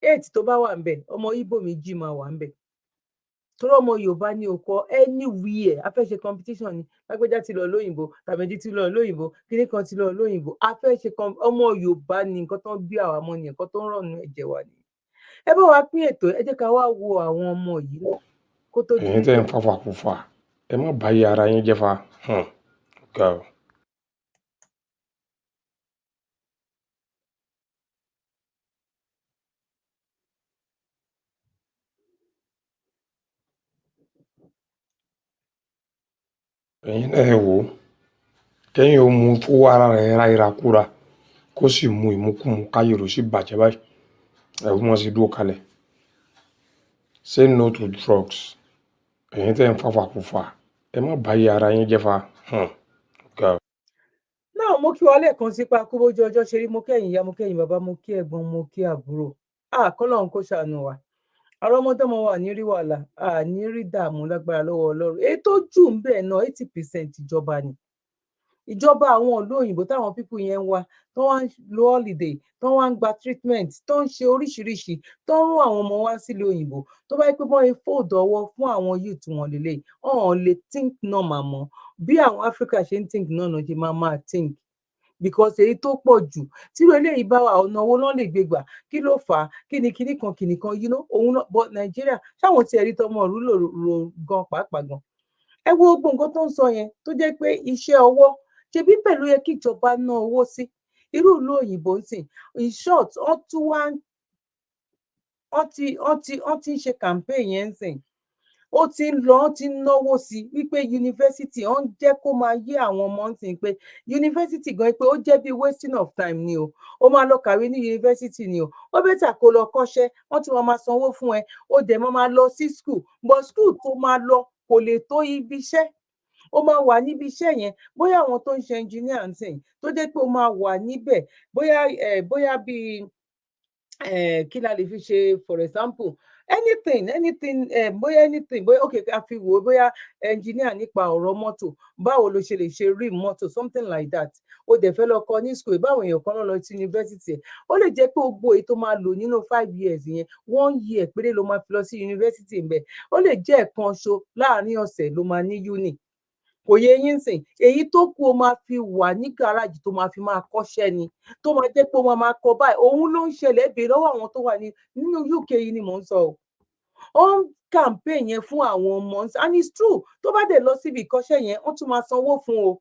8 tó bá wà ń bẹ̀ ọmọ Ìgbò méjì máa wà ń bẹ̀ torí ọmọ Yorùbá ní òkọ anywhere a fẹ́ ṣe competition ni lágbèjà ti lọ lóyìnbó tàbí ti lọ lóyìnbó kíní kan ti lọ lóyìnbó a fẹ́ ṣe ọmọ Yorùbá ní nǹkan tó ń bí àwa mọ́ ni nǹkan tó ń rọ̀nù ẹ̀jẹ̀ wa ni ẹ bá wa pín ètò ẹ jẹ́ ká wá wo àwọn ọmọ yìí lọ kó tó di. ẹ̀yin tẹ́ ń fàfàkùfà ẹ má bá yí ara yín jẹ́ fa ga o. ẹ̀yin náà ẹ wò ó kẹ́yìn ó mu fún ara rẹ̀ ra ìrakúra kó sì mu ìmúkùmù káyọ̀rọ̀ sí bàjẹ́ báyìí ẹ̀rù wọn sì dúró kalẹ̀ say no to drugs ẹ̀yin tẹ́ ń fàfàkùfà ẹ má bá yí ara yín jẹ́ fa ga o. náà mo kí wa lẹ́ẹ̀kan sípa kó bójú ọjọ́ ṣe rí mo kẹ́yìn ìyá mo kẹ́yìn bàbá mo kí ẹ̀gbọ́n mo kí àbúrò kọ́lọ́run kó ṣàánú wa àwọn ọmọdéọmọ wa ní rí wàhálà ní rí dààmú lágbára lọ́wọ́ Ọlọ́run èyí tó jù ń bẹ̀ náà 80% ìjọba ni ìjọba àwọn ìlú òyìnbó táwọn pípù yẹn ń wá tó wá ń lo holiday tó wá ń gba treatment tó ń ṣe oríṣiríṣi tó ń rún àwọn ọmọ wá sílùú òyìnbó tó bá yẹ pé wọ́n fòdò ọwọ́ fún àwọn youth wọn lélẹ̀ ọ̀hún lè think normal mọ́ bí àwọn Africa ṣe ń think náà ṣe máa think because èyí tó pọ̀ jù tí eléyìí bá wà ọ̀nà owó náà lè gbé gbà kí ló fà á kíni kan òun náà but Nàìjíríà ṣáwọn ti ẹ̀rí tọmọ òru lò gan pàápàá gan ẹ wo gbogbo nǹkan tó ń sọ yẹn tó jẹ́ pé iṣẹ́ ọwọ́ ṣebí pẹ̀lú yẹ kí ìjọba ná owó sí irú ìlú òyìnbó ń sìn in short wọ́n ti ń ṣe campaign yẹn ń sìn ó ti ń lọ, ó ti ń náwó sí wípé yunifásitì ó ń jẹ́ kó máa yé àwọn ọmọ ń sìn pé yunifásitì gan pé ó jẹ́ bí wasting of time ni o, ó máa lọ kàwé ní yunifásitì ni o, ó bẹ́tà kó lọ kọ́ṣẹ́, wọ́n ti máa sanwó fún ẹ, ó dẹ̀ máa lọ sí school, but school tó máa lọ kò lè tó ibi iṣẹ́. Ó máa wà níbi iṣẹ́ yẹn, bóyá àwọn tó ń ṣe engineer ń sìn tó jẹ́ pé ó máa wà níbẹ̀, bóyá bíi kí la lè fi ṣe for example anything bóyá okay ká fi wò ó bóyá engineer nípa ọ̀rọ̀ mọ́tò, báwo ló ṣe lè ṣe rim mọ́tò, something like that. Ó dẹ̀ fẹ́ lọ kọ́ ní school, báwo èèyàn kan lọ sí university ẹ̀, ó lè jẹ́ pé gbogbo èyí tó máa lò nínú 5 years yẹn 1 year péré ló máa fi lọ sí university ńbẹ̀, ó lè jẹ́ ẹ̀kan ṣo láàárín ọ̀sẹ̀ ló máa ní uni. Kò yé yín sìn, èyí tó kù ó máa fi wà ní gáràjì tó máa fi máa kọ́ṣẹ́ ni, tó máa jẹ́ pé ó máa kọ báyìí, òun ló ń ṣẹlẹ̀ béèrè lọ́wọ́ àwọn tó wà nínú UK yìí ni mò ń sọ o. Ó ń campaign yẹn fún àwọn ọmọ and it's true, tó bá dẹ̀ lọ síbi ìkọ́ṣẹ́ yẹn wọ́n tún máa sanwó fún o.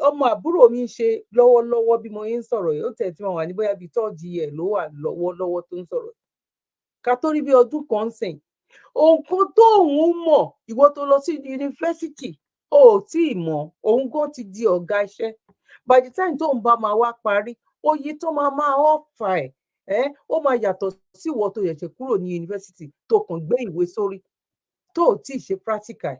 Ọmọ àbúrò mi ń ṣe lọ́wọ́lọ́wọ́ bí mo yín ń sọ̀rọ̀ yìí, ó tẹ̀ tí wọ́n wà ní bóyá bíi 3rd year ló wà lọ́wọ́lọ́wọ́ tó ń sọ̀rọ̀. Ká tó rí bí ọdún kan sìn, nǹkan tóun mọ̀, ìwọ tó lọ sí yunifásitì o ò tí ì mọ̀, òun gan ti di ọ̀gá iṣẹ́. By the time tóun bá máa wá parí, oyè tó máa offer ẹ̀ ó máa yàtọ̀ sí ìwọ tó ṣẹ̀ṣẹ̀ kúrò ní yunifásitì tó kàn gbé ìwé sórí tó ò tí ì ṣe practical.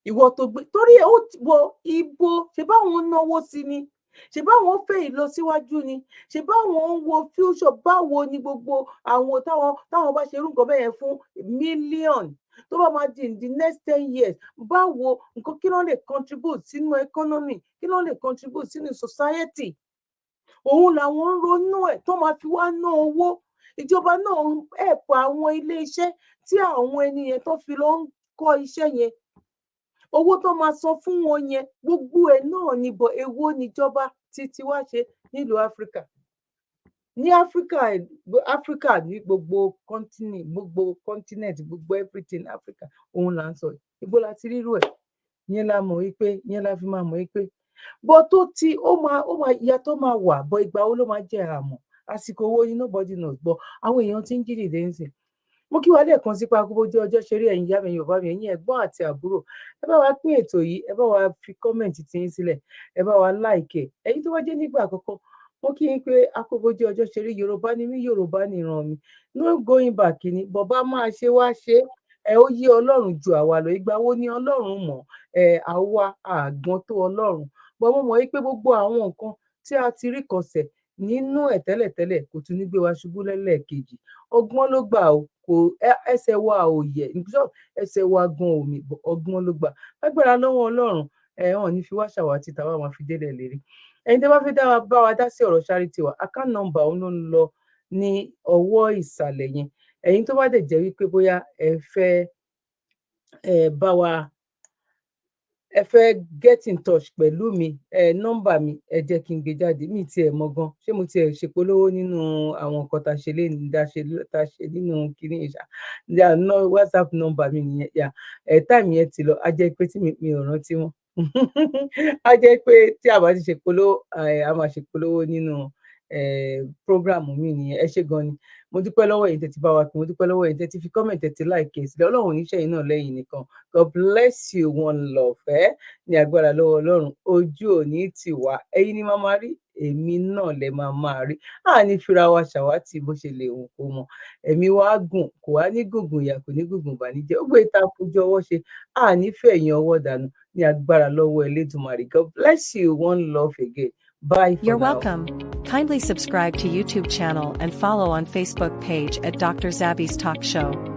Ìwọ tó gbé torí ó wọ ibo, ṣe báwọn náwó sí ni, ṣe báwọn fẹ́ ìlọsíwájú ni, ṣe báwọn ń wo future, báwo ni gbogbo àwọn táwọn bá ṣe irú nǹkan bẹ́ẹ̀ yẹn fún million tó bá máa di in the next 10 years, báwo nǹkan kí ló lè contribute sínú economy, kí ló lè contribute sínú society. Òun làwọn ń ronú ẹ̀ tó máa fi wá ná owó. Ìjọba náà help àwọn ilé iṣẹ́ tí àwọn ẹni yẹn tó fi lọ ń kọ́ iṣẹ́ yẹn. Owó tó máa san fún wọn yẹn, gbogbo ẹ̀ náà ni bọ̀ èwo níjọba títí wá ṣe nílùú Áfíríkà. Ní Áfíríkà ní gbogbo continent, gbogbo everything Áfíríkà, òun là ń sọ. Ibo la ti rírú ẹ̀, yẹn la fi máa mọ̀ wípé bọ́ tó ti ó máa ìyàtọ̀ máa wà, bọ́ ìgbà wo ló máa jẹ́ àmọ́, àsìkò owó ni nobody knows, bọ́ àwọn èèyàn ti ń jí dìde ń sìn. Mo kí wa lẹ́ẹ̀kan sípa bójú ọjọ́ ṣe rí, ẹ̀yin ìyá mi, Yorùbá mi, ẹ̀yin ẹ̀gbọ́n àti àbúrò, ẹ bá wa pín ètò yìí, ẹ bá wa fi kọ́mẹ̀ntì tí yín sílẹ̀, ẹ bá wa like ẹ̀. Ẹ̀yin tó wá jẹ́ nígbà àkọ́kọ́, mo kí yín pé bójú ọjọ́ ṣe rí, Yorùbá ni mí, Yorùbá ni ìran mi, no going back ni, bọ̀bá máa ṣe wá ṣe ó yé Ọlọ́run ju àwa lọ. Ìgbà wo ni Ọlọ́run mọ̀? Àwa àgbọn tó Ọlọ́run. Bọ́ mo mọ̀ wípé gbogbo àwọn nǹkan tí a ti rí kọsẹ̀ nínú ẹ̀ tẹ́lẹ̀tẹ́lẹ̀ kò tún ní gbé wa ṣubú lẹ́lẹ́ẹ̀kejì. Ọgbọ́n ló gbà o, ẹsẹ̀ wa ò yẹ̀, ẹsẹ̀ wa gan omi, ọgbọ́n ló gbà. Lágbára lọ́wọ́ Ọlọ́run, hàn ní fi wá ṣàwátì tàwa máa fi délẹ̀ lérí. Ẹ̀yin tẹ́ bá fẹ́ bá wa dá sí ọ̀rọ̀ charity wa, account number òun ló ń lọ ní ọwọ́ ìsàlẹ̀ yẹn. Ẹ̀yin tó bá dẹ̀ jẹ́ wípé bóyá ẹ fẹ́ get in touch pẹ̀lú mi, nọ́mbà mi ẹ jẹ́ kí n gbé jáde. Mi tiẹ̀ mọ̀ gan, ṣé mo tiẹ̀ ṣèpolówó nínú àwọn nǹkan tá a ṣe nínú kinní ìṣá. WhatsApp nọ́mbà mi nìyẹn. Time yẹn ti lọ, a jẹ́ pé tí mi ò rántí wọn. A jẹ́ pé tí a bá ti ṣèpolówó, a máa ṣèpolówó nínú program mi nìyẹn. Ẹ ṣé gan ni. Mo dúpẹ́ lọ́wọ́ ẹ̀yin tẹ́ ti bá wa pín, mo dúpẹ́ lọ́wọ́ ẹ̀yin tẹ́ ti fi comment, tẹ́ ti like ẹ̀ sílẹ̀. Ọlọ́run oníṣẹ́ yìí náà lẹ́yìn nìkan. God bless you, one love. Ní agbára lọ́wọ́ Ọlọ́run, ojú òní tì wá. Ẹ̀yin ni máa rí, èmi náà lẹ máa rí. Ní fira wa ṣàwátì bó ṣe lè hùn kó mọ. Ẹ̀mí wa gùn, kò wá ní gùngùn ìyà, kò ní gùngùn ìbànújẹ́. Ó gbé ìta fojú ọwọ́ ṣe, ní fẹ̀yìn ọwọ́ dànù. Ní agbára lọ́wọ́ Elédùmarè. God bless you, one love again. Bye for You're now. welcome. Kindly subscribe to YouTube channel and follow on Facebook page at Dr. Zabby's Talk Show.